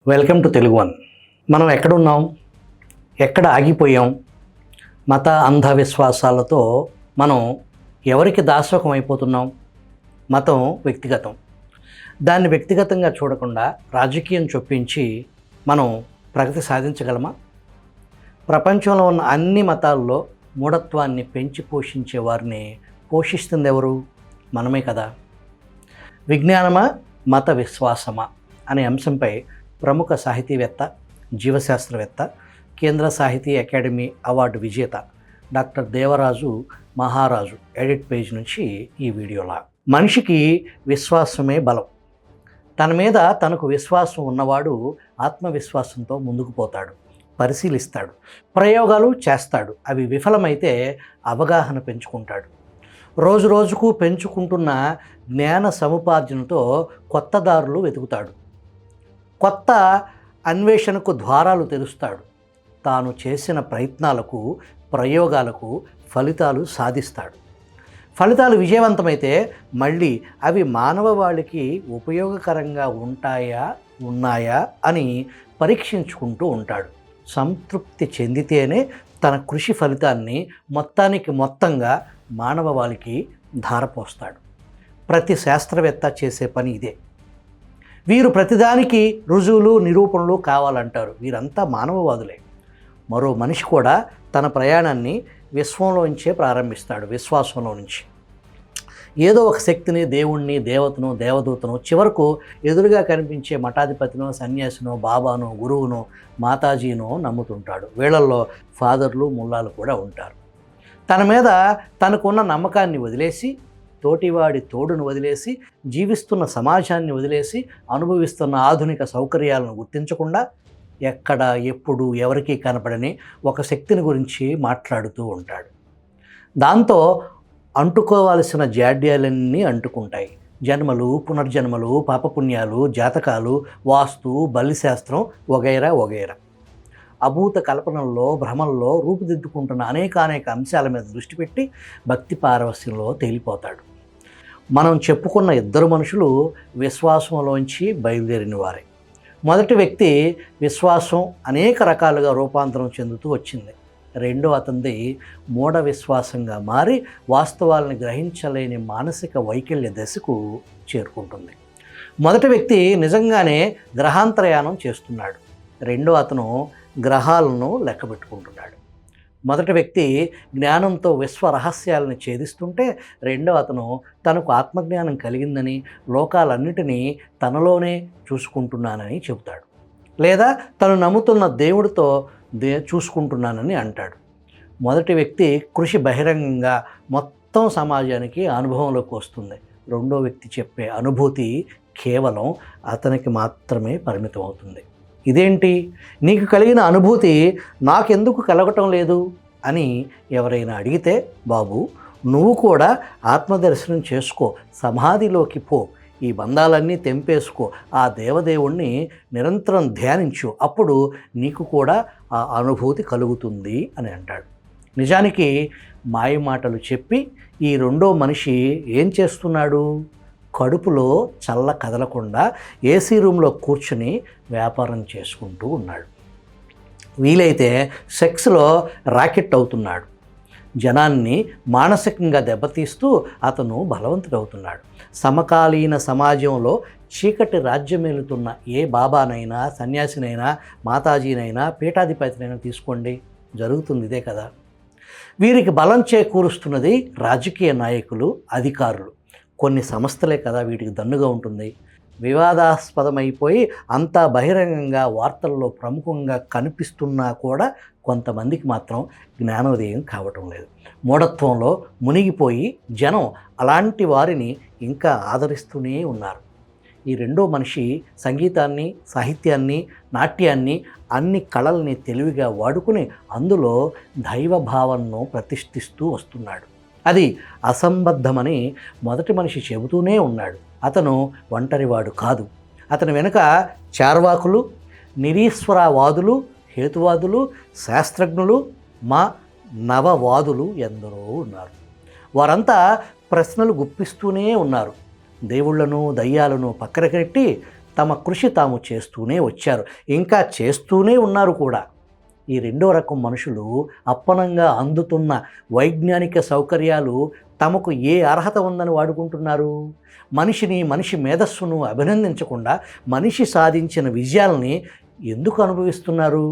Welcome to Telugu one. మనం ఎక్కడున్నాం, ఎక్కడ ఆగిపోయాం? మత అంధవిశ్వాసాలతో మనం ఎవరికి దాసోహం అయిపోతున్నాం? మతం వ్యక్తిగతం. దాన్ని వ్యక్తిగతంగా చూడకుండా రాజకీయం చొప్పించి మనం ప్రగతి సాధించగలమా? ప్రపంచంలో ఉన్న అన్ని మతాల్లో మూఢత్వాన్ని పెంచి పోషించే వారిని పోషిస్తుంది ఎవరు? మనమే కదా. విజ్ఞానమా, మత విశ్వాసమా అనే అంశంపై ప్రముఖ సాహితీవేత్త, జీవశాస్త్రవేత్త, కేంద్ర సాహితీ అకాడమీ అవార్డు విజేత డాక్టర్ దేవరాజు మహారాజు ఎడిట్ పేజ్ నుంచి ఈ వీడియోలా. మనిషికి విశ్వాసమే బలం. తన మీద తనకు విశ్వాసం ఉన్నవాడు ఆత్మవిశ్వాసంతో ముందుకు పోతాడు, పరిశీలిస్తాడు, ప్రయోగాలు చేస్తాడు. అవి విఫలమైతే అవగాహన పెంచుకుంటాడు. రోజు రోజుకు పెంచుకుంటున్న జ్ఞాన సముపార్జనతో కొత్త దారులు వెతుకుతాడు, కొత్త అన్వేషణకు ద్వారాలు తెరుస్తాడు. తాను చేసిన ప్రయత్నాలకు, ప్రయోగాలకు ఫలితాలు సాధిస్తాడు. ఫలితాలు విజయవంతమైతే మళ్ళీ అవి మానవాళికి ఉపయోగకరంగా ఉన్నాయా అని పరీక్షించుకుంటూ ఉంటాడు. సంతృప్తి చెందితేనే తన కృషి ఫలితాన్ని మొత్తంగా మానవాళికి ధారపోస్తాడు. ప్రతి శాస్త్రవేత్త చేసే పని ఇదే. వీరు ప్రతిదానికి రుజువులు, నిరూపణలు కావాలంటారు. వీరంతా మానవవాదులే. మరో మనిషి కూడా తన ప్రయాణాన్ని విశ్వంలోంచే ప్రారంభిస్తాడు, విశ్వాసంలో నుంచి. ఏదో ఒక శక్తిని, దేవుణ్ణి, దేవతను, దేవదూతను, చివరకు ఎదురుగా కనిపించే మఠాధిపతినో, సన్యాసినో, బాబానో, గురువునో, మాతాజీనో నమ్ముతుంటాడు. వీళ్ళల్లో ఫాదర్లు, ముల్లాలు కూడా ఉంటారు. తన మీద తనకున్న నమ్మకాన్ని వదిలేసి, తోటివాడి తోడును వదిలేసి, జీవిస్తున్న సమాజాన్ని వదిలేసి, అనుభవిస్తున్న ఆధునిక సౌకర్యాలను గుర్తించకుండా ఎక్కడ, ఎప్పుడు, ఎవరికీ కనపడని ఒక శక్తిని గురించి మాట్లాడుతూ ఉంటాడు. దాంతో అంటుకోవాల్సిన జాడ్యాలన్నీ అంటుకుంటాయి. జన్మలు, పునర్జన్మలు, పాపపుణ్యాలు, జాతకాలు, వాస్తు, బలిశాస్త్రం వగైరా వగైరా. అభూత కల్పనల్లో, భ్రమల్లో రూపుదిద్దుకుంటున్న అనేక అంశాల మీద దృష్టి పెట్టి భక్తి పారవస్యంలో తేలిపోతాడు. మనం చెప్పుకున్న ఇద్దరు మనుషులు విశ్వాసంలోంచి బయలుదేరిన వారే. మొదటి వ్యక్తి విశ్వాసం అనేక రకాలుగా రూపాంతరం చెందుతూ వచ్చింది. రెండో అతనిది మూఢ విశ్వాసంగా మారి వాస్తవాలను గ్రహించలేని మానసిక వైకల్య దశకు చేరుకుంటుంది. మొదటి వ్యక్తి నిజంగానే గ్రహాంతరయానం చేస్తున్నాడు. రెండో అతను గ్రహాలను లెక్కబెట్టుకుంటున్నాడు. మొదటి వ్యక్తి జ్ఞానంతో విశ్వ రహస్యాలను ఛేదిస్తుంటే, రెండో అతను తనకు ఆత్మజ్ఞానం కలిగిందని, లోకాలన్నిటినీ తనలోనే చూసుకుంటున్నానని చెబుతాడు. లేదా తను నమ్ముతున్న దేవుడితో చూసుకుంటున్నానని అంటాడు. మొదటి వ్యక్తి కృషి బహిరంగంగా మొత్తం సమాజానికి అనుభవంలోకి వస్తుంది. రెండో వ్యక్తి చెప్పే అనుభూతి కేవలం అతనికి మాత్రమే పరిమితం అవుతుంది. ఇదేంటి, నీకు కలిగిన అనుభూతి నాకెందుకు కలగటం లేదు అని ఎవరైనా అడిగితే, బాబు నువ్వు కూడా ఆత్మదర్శనం చేసుకో, సమాధిలోకి పో, ఈ బంధాలన్నీ తెంపేసుకో, ఆ దేవదేవుణ్ణి నిరంతరం ధ్యానించు, అప్పుడు నీకు కూడా ఆ అనుభూతి కలుగుతుంది అని అంటాడు. నిజానికి మాయ మాటలు చెప్పి ఈ రెండో మనిషి ఏం చేస్తున్నాడు? కడుపులో చల్ల కదలకుండా ఏసీ రూమ్లో కూర్చుని వ్యాపారం చేసుకుంటూ ఉన్నాడు. వీలైతే సెక్స్లో రాకెట్ అవుతున్నాడు. జనాన్ని మానసికంగా దెబ్బతీస్తూ అతను బలవంతుడవుతున్నాడు. సమకాలీన సమాజంలో చీకటి రాజ్యమేలుతున్న ఏ బాబానైనా, సన్యాసినైనా, మాతాజీనైనా, పీఠాధిపతినైనా తీసుకోండి, జరుగుతుంది ఇదే కదా. వీరికి బలం చేకూరుస్తున్నది రాజకీయ నాయకులు, అధికారులు, కొన్ని సంస్థలే కదా వీటికి దన్నుగా ఉంటుంది. వివాదాస్పదమైపోయి అంతా బహిరంగంగా వార్తల్లో ప్రముఖంగా కనిపిస్తున్నా కూడా కొంతమందికి మాత్రం జ్ఞానోదయం కావటం లేదు. మూఢత్వంలో మునిగిపోయి జనం అలాంటి వారిని ఇంకా ఆదరిస్తూనే ఉన్నారు. ఈ రెండో మనిషి సంగీతాన్ని, సాహిత్యాన్ని, నాట్యాన్ని, అన్ని కళల్ని తెలివిగా వాడుకుని అందులో దైవ భావనను ప్రతిష్ఠిస్తూ వస్తున్నాడు. అది అసంబద్ధమని మొదటి మనిషి చెబుతూనే ఉన్నాడు. అతను ఒంటరివాడు కాదు. అతని వెనుక చార్వాకులు, నిరీశ్వరవాదులు, హేతువాదులు, శాస్త్రజ్ఞులు, నవవాదులు ఎందరో ఉన్నారు. వారంతా ప్రశ్నలు గుప్పిస్తూనే ఉన్నారు. దేవుళ్లను, దయ్యాలను పక్కన పెట్టి తమ కృషి తాము చేస్తూనే వచ్చారు, ఇంకా చేస్తూనే ఉన్నారు కూడా. ఈ రెండో రకం మనుషులు అప్పనంగా అందుతున్న వైజ్ఞానిక సౌకర్యాలు తమకు ఏ అర్హత ఉందని వాడుకుంటున్నారు. మనిషి మేధస్సును అభినందించకుండా మనిషి సాధించిన విజయాల్ని ఎందుకు అనుభవిస్తున్నారు?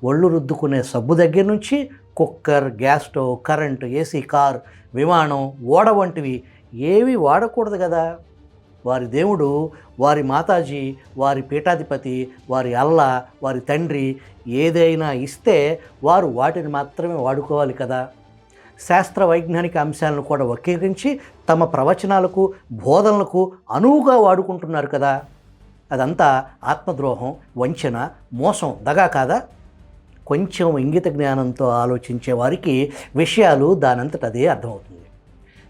ఒళ్ళు రుద్దుకునే సబ్బు దగ్గర నుంచి cooker, gas stove, current, AC car, విమానం, ఓడ వంటివి ఏవి వాడకూడదు కదా. వారి దేవుడు, వారి మాతాజీ, వారి పీఠాధిపతి, వారి అల్లా, వారి తండ్రి ఏదైనా ఇస్తే వారు వాటిని మాత్రమే వాడుకోవాలి కదా. శాస్త్ర వైజ్ఞానిక అంశాలను కూడా వక్రీకరించి తమ ప్రవచనాలకు, బోధనలకు అనువుగా వాడుకుంటున్నారు కదా. అదంతా ఆత్మద్రోహం, వంచన, మోసం, దగా కాదా? కొంచెం ఇంగిత జ్ఞానంతో ఆలోచించే వారికి విషయాలు దానంతట అదే అర్థమవుతుంది.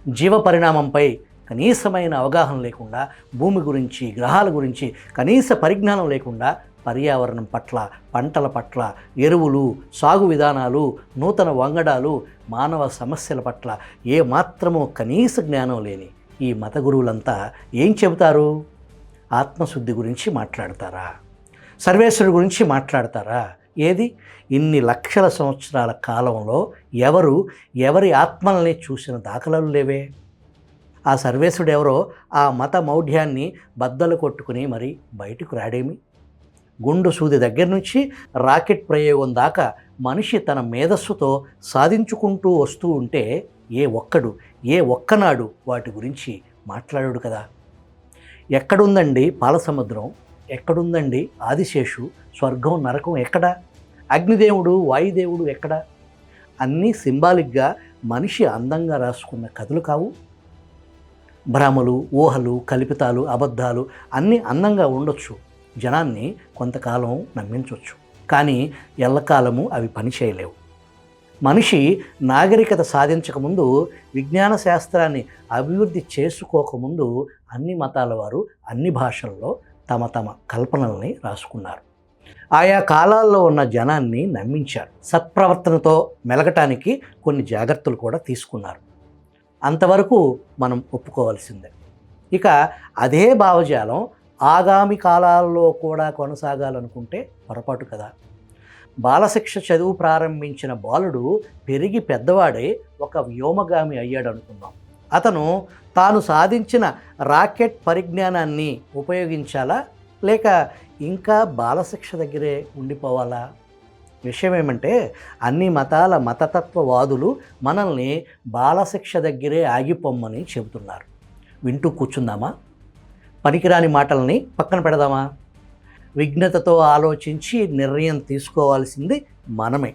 జీవ పరిణామంపై కనీసమైన అవగాహన లేకుండా, భూమి గురించి, గ్రహాల గురించి కనీస పరిజ్ఞానం లేకుండా, పర్యావరణం పట్ల, పంటల పట్ల, ఎరువులు, సాగు విధానాలు, నూతన వంగడాలు, మానవ సమస్యల పట్ల ఏమాత్రమూ కనీస జ్ఞానం లేని ఈ మత గురువులంతా ఏం చెబుతారు? ఆత్మశుద్ధి గురించి మాట్లాడతారా? సర్వేశ్వరుడి గురించి మాట్లాడతారా? ఏది? ఇన్ని లక్షల సంవత్సరాల కాలంలో ఎవరి ఆత్మల్ని చూసిన దాఖలాలు లేవే. ఆ సర్వేశ్వరుడు ఎవరో ఆ మత మౌఢ్యాన్ని బద్దలు కొట్టుకుని మరి బయటకు రాడేమి? గుండు సూది దగ్గర నుంచి రాకెట్ ప్రయోగం దాకా మనిషి తన మేధస్సుతో సాధించుకుంటూ వస్తూ ఉంటే ఏ ఒక్కనాడు వాటి గురించి మాట్లాడాడు కదా. ఎక్కడుందండి పాలసముద్రం? ఎక్కడుందండి ఆదిశేషు? స్వర్గం, నరకం ఎక్కడ? అగ్నిదేవుడు, వాయుదేవుడు ఎక్కడ? అన్నీ సింబాలిక్గా మనిషి అందంగా రాసుకున్న కథలు కావు. భ్రమలు, ఊహలు, కల్పితాలు, అబద్ధాలు అన్నీ అందంగా ఉండొచ్చు, జనాన్ని కొంతకాలం నమ్మించవచ్చు, కానీ ఎల్లకాలము అవి పనిచేయలేవు. మనిషి నాగరికత సాధించకముందు, విజ్ఞాన శాస్త్రాన్ని అభివృద్ధి చేసుకోకముందు అన్ని మతాల వారు అన్ని భాషల్లో తమ కల్పనల్ని రాసుకున్నారు. ఆయా కాలాల్లో ఉన్న జనాన్ని నమ్మించారు. సత్ప్రవర్తనతో మెలగటానికి కొన్ని జాగ్రత్తలు కూడా తీసుకున్నారు. అంతవరకు మనం ఒప్పుకోవాల్సిందే. ఇక అదే భావజాలం ఆగామి కాలాల్లో కూడా కొనసాగాలనుకుంటే పొరపాటు కదా. బాలశిక్ష చదువు ప్రారంభించిన బాలుడు పెరిగి పెద్దవాడే ఒక వ్యోమగామి అయ్యాడు అనుకుందాం. అతను తాను సాధించిన రాకెట్ పరిజ్ఞానాన్ని ఉపయోగించాలా, లేక ఇంకా బాలశిక్ష దగ్గరే ఉండిపోవాలా? విషయం ఏమంటే, అన్ని మతాల మతతత్వవాదులు మనల్ని బాలశిక్ష దగ్గరే ఆగిపోమ్మని చెబుతున్నారు. వింటూ కూర్చుందామా? పనికిరాని మాటల్ని పక్కన పెడదామా? విజ్ఞతతో ఆలోచించి నిర్ణయం తీసుకోవాల్సింది మనమే.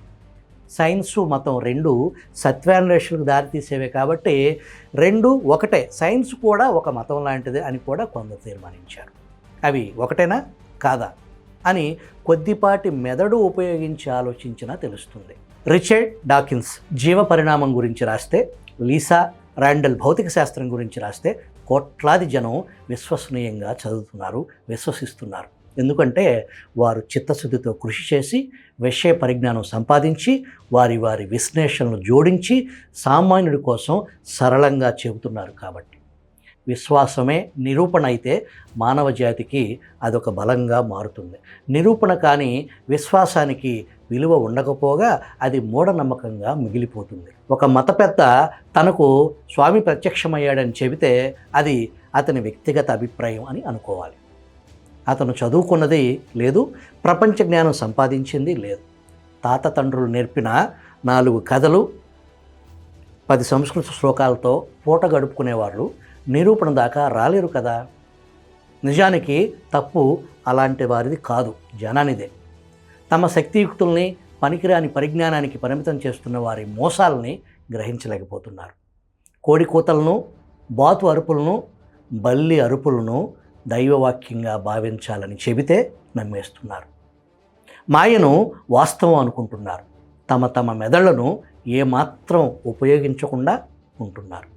సైన్సు, మతం రెండు సత్యాన్వేషణకు దారితీసేవే కాబట్టి రెండు ఒకటే. సైన్స్ కూడా ఒక మతం లాంటిదే అని కూడా కొందరు తీర్మానించారు. అవి ఒకటేనా కాదా అని కొద్దిపాటి మెదడు ఉపయోగించి ఆలోచించినా తెలుస్తుంది. రిచర్డ్ డాకిన్స్ జీవ పరిణామం గురించి రాస్తే, లీసా రాండల్ భౌతిక శాస్త్రం గురించి రాస్తే కోట్లాది జనం విశ్వసనీయంగా చదువుతున్నారు, విశ్వసిస్తున్నారు. ఎందుకంటే వారు చిత్తశుద్ధితో కృషి చేసి, విషయ పరిజ్ఞానం సంపాదించి, వారి విశ్లేషణలు జోడించి సామాన్యుడి కోసం సరళంగా చెబుతున్నారు కాబట్టి. విశ్వాసమే నిరూపణ అయితే మానవ జాతికి అదొక బలంగా మారుతుంది. నిరూపణ కానీ విశ్వాసానికి విలువ ఉండకపోగా అది మూఢనమ్మకంగా మిగిలిపోతుంది. ఒక మత పెద్ద తనకు స్వామి ప్రత్యక్షమయ్యాడని చెబితే అది అతని వ్యక్తిగత అభిప్రాయం అని అనుకోవాలి. అతను చదువుకున్నది లేదు, ప్రపంచ జ్ఞానం సంపాదించింది లేదు. తాత తండ్రులు నేర్పిన 4 కథలు, 10 సంస్కృత శ్లోకాలతో పూట గడుపుకునేవాళ్ళు నిరూపణ దాకా రాలేరు కదా. నిజానికి తప్పు అలాంటి వారిది కాదు, జనానిదే. తమ శక్తియుక్తుల్ని, పనికిరాని పరిజ్ఞానానికి పరిమితం చేస్తున్న వారి మోసాలని గ్రహించలేకపోతున్నారు. కోడి కూతలను, బాతు అరుపులను, బల్లి అరుపులను దైవవాక్యంగా భావించాలని చెబితే నమ్మేస్తున్నారు. మాయను వాస్తవం అనుకుంటున్నారు. తమ మెదళ్లను ఏమాత్రం ఉపయోగించకుండా ఉంటున్నారు.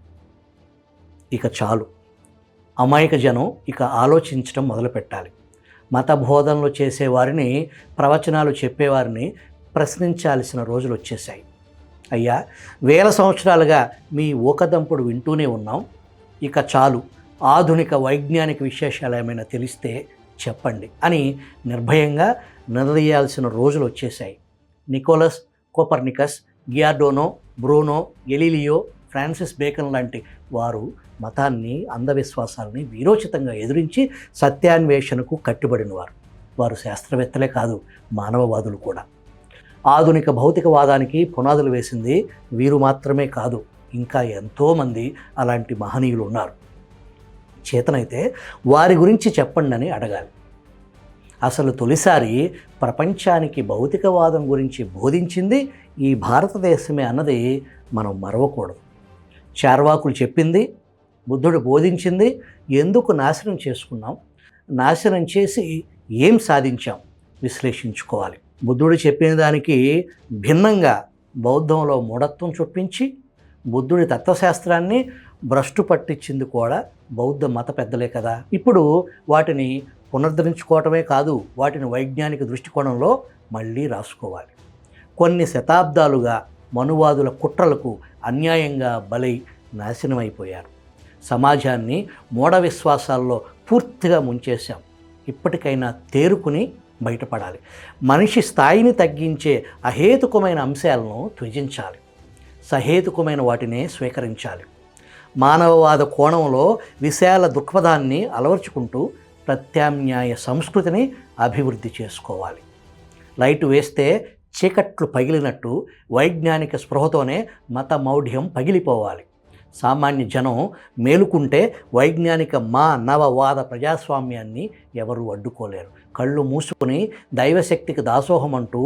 ఇక చాలు, అమాయక జనం ఇక ఆలోచించడం మొదలుపెట్టాలి. మత బోధనలు చేసేవారిని, ప్రవచనాలు చెప్పేవారిని ప్రశ్నించాల్సిన రోజులు వచ్చేసాయి. అయ్యా, 1000 సంవత్సరాలుగా మీ ఊకదంపుడు వింటూనే ఉన్నాం, ఇక చాలు, ఆధునిక వైజ్ఞానిక విశేషాలు ఏమైనా తెలిస్తే చెప్పండి అని నిర్భయంగా నిలదీయాల్సిన రోజులు వచ్చేశాయి. Nicolaus Copernicus, Giordano Bruno, Galileo, Francis Bacon లాంటి వారు మతాన్ని, అంధవిశ్వాసాలని వీరోచితంగా ఎదిరించి సత్యాన్వేషణకు కట్టుబడినవారు. వారు శాస్త్రవేత్తలే కాదు, మానవవాదులు కూడా. ఆధునిక భౌతికవాదానికి పునాదులు వేసింది వీరు మాత్రమే కాదు, ఇంకా ఎంతోమంది అలాంటి మహనీయులు ఉన్నారు. చేతనైతే వారి గురించి చెప్పండి అని అడగాలి. అసలు తొలిసారి ప్రపంచానికి భౌతికవాదం గురించి బోధించింది ఈ భారతదేశమే అన్నది మనం మరవకూడదు. చార్వాకులు చెప్పింది, బుద్ధుడు బోధించింది ఎందుకు నాశనం చేసుకున్నాం, నాశనం చేసి ఏం సాధించాం విశ్లేషించుకోవాలి. బుద్ధుడు చెప్పిన దానికి భిన్నంగా బౌద్ధంలో మూఢత్వం చొప్పించి బుద్ధుడి తత్వశాస్త్రాన్ని భ్రష్టు పట్టించింది కూడా బౌద్ధ మత పెద్దలే కదా. ఇప్పుడు వాటిని పునరుద్ధరించుకోవటమే కాదు, వాటిని వైజ్ఞానిక దృష్టికోణంలో మళ్ళీ రాసుకోవాలి. కొన్ని శతాబ్దాలుగా మనువాదుల కుట్రలకు అన్యాయంగా బలై నాశనమైపోయారు. సమాజాన్ని మూఢ విశ్వాసాల్లో పూర్తిగా ముంచేశాం. ఇప్పటికైనా తేరుకుని బయటపడాలి. మనిషి స్థాయిని తగ్గించే అహేతుకమైన అంశాలను త్యజించాలి, సహేతుకమైన వాటినే స్వీకరించాలి. మానవవాద కోణంలో విశాల దృక్పథాన్ని అలవర్చుకుంటూ ప్రత్యామ్నాయ సంస్కృతిని అభివృద్ధి చేసుకోవాలి. లైటు వేస్తే చీకట్లు పగిలినట్టు వైజ్ఞానిక స్పృహతోనే మత మౌఢ్యం పగిలిపోవాలి. సామాన్య జనం మేలుకుంటే వైజ్ఞానిక నవవాద ప్రజాస్వామ్యాన్ని ఎవరూ అడ్డుకోలేరు. కళ్ళు మూసుకొని దైవశక్తికి దాసోహం అంటూ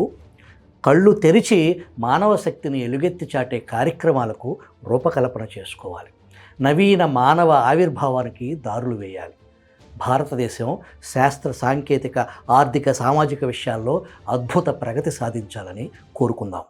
కళ్ళు తెరిచి మానవ శక్తిని ఎలుగెత్తి చాటే కార్యక్రమాలకు రూపకల్పన చేసుకోవాలి. నవీన మానవ ఆవిర్భావానికి దారులు వేయాలి. భారతదేశం శాస్త్ర, సాంకేతిక, ఆర్థిక, సామాజిక విషయాల్లో అద్భుత ప్రగతి సాధించాలని కోరుకుందాం.